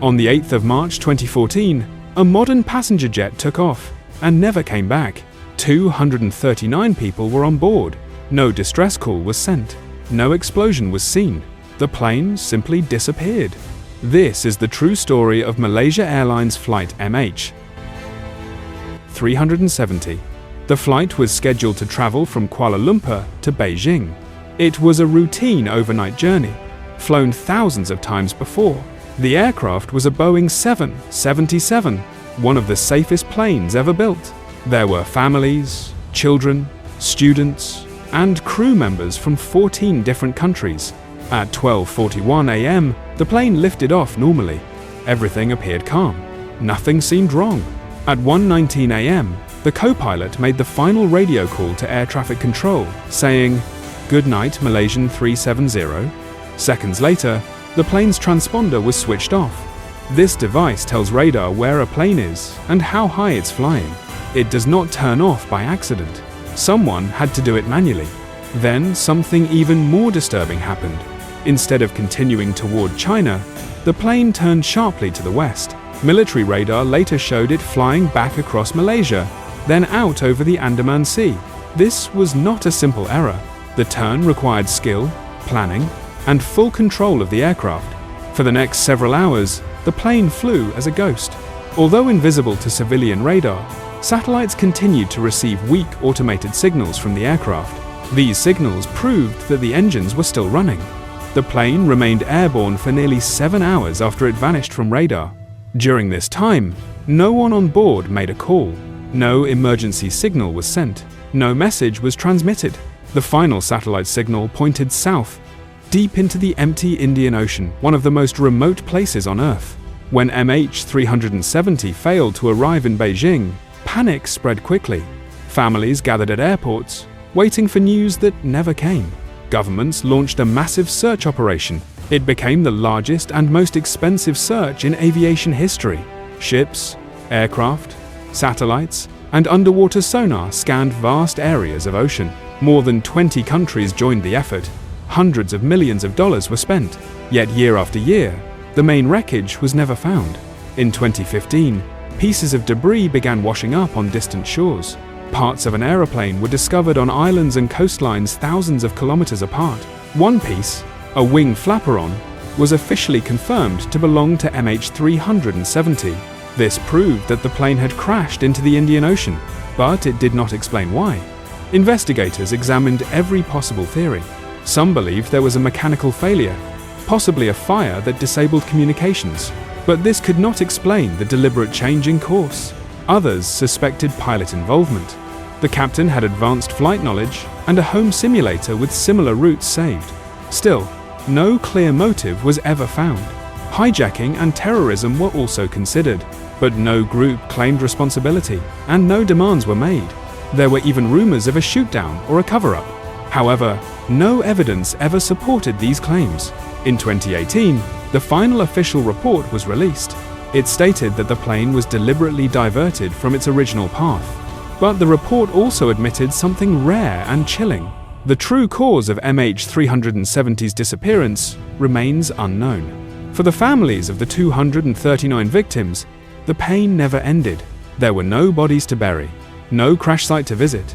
On the 8th of March 2014, a modern passenger jet took off and never came back. 239 people were on board. No distress call was sent. No explosion was seen. The plane simply disappeared. This is the true story of Malaysia Airlines Flight MH370. The flight was scheduled to travel from Kuala Lumpur to Beijing. It was a routine overnight journey, flown thousands of times before. The aircraft was a Boeing 777, one of the safest planes ever built. There were families, children, students, and crew members from 14 different countries. At 12:41 a.m., the plane lifted off normally. Everything appeared calm. Nothing seemed wrong. At 1:19 a.m., the co-pilot made the final radio call to air traffic control, saying, "Good night, Malaysian 370. Seconds later, the plane's transponder was switched off. This device tells radar where a plane is and how high it's flying. It does not turn off by accident. Someone had to do it manually. Then something even more disturbing happened. Instead of continuing toward China, the plane turned sharply to the west. Military radar later showed it flying back across Malaysia, then out over the Andaman Sea. This was not a simple error. The turn required skill, planning, and full control of the aircraft. For the next several hours, the plane flew as a ghost. Although invisible to civilian radar, satellites continued to receive weak automated signals from the aircraft. These signals proved that the engines were still running. The plane remained airborne for nearly 7 hours after it vanished from radar. During this time, no one on board made a call. No emergency signal was sent. No message was transmitted. The final satellite signal pointed south, deep into the empty Indian Ocean, one of the most remote places on Earth. When MH370 failed to arrive in Beijing, panic spread quickly. Families gathered at airports, waiting for news that never came. Governments launched a massive search operation. It became the largest and most expensive search in aviation history. Ships, aircraft, satellites, and underwater sonar scanned vast areas of ocean. More than 20 countries joined the effort. Hundreds of millions of dollars were spent. Yet year after year, the main wreckage was never found. In 2015, pieces of debris began washing up on distant shores. Parts of an aeroplane were discovered on islands and coastlines thousands of kilometers apart. One piece, a wing flaperon, was officially confirmed to belong to MH370. This proved that the plane had crashed into the Indian Ocean, but it did not explain why. Investigators examined every possible theory. Some believed there was a mechanical failure, possibly a fire that disabled communications, but this could not explain the deliberate change in course. Others suspected pilot involvement. The captain had advanced flight knowledge and a home simulator with similar routes saved. Still, no clear motive was ever found. Hijacking and terrorism were also considered, but no group claimed responsibility, and no demands were made. There were even rumors of a shootdown or a cover-up. However, no evidence ever supported these claims. In 2018, the final official report was released. It stated that the plane was deliberately diverted from its original path. But the report also admitted something rare and chilling. The true cause of MH370's disappearance remains unknown. For the families of the 239 victims, the pain never ended. There were no bodies to bury, no crash site to visit,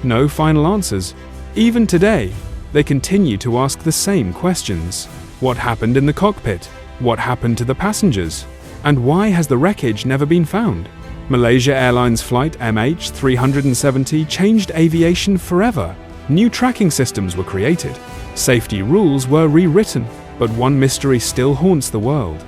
no final answers. Even today, they continue to ask the same questions. What happened in the cockpit? What happened to the passengers? And why has the wreckage never been found? Malaysia Airlines Flight MH370 changed aviation forever. New tracking systems were created. Safety rules were rewritten, but one mystery still haunts the world.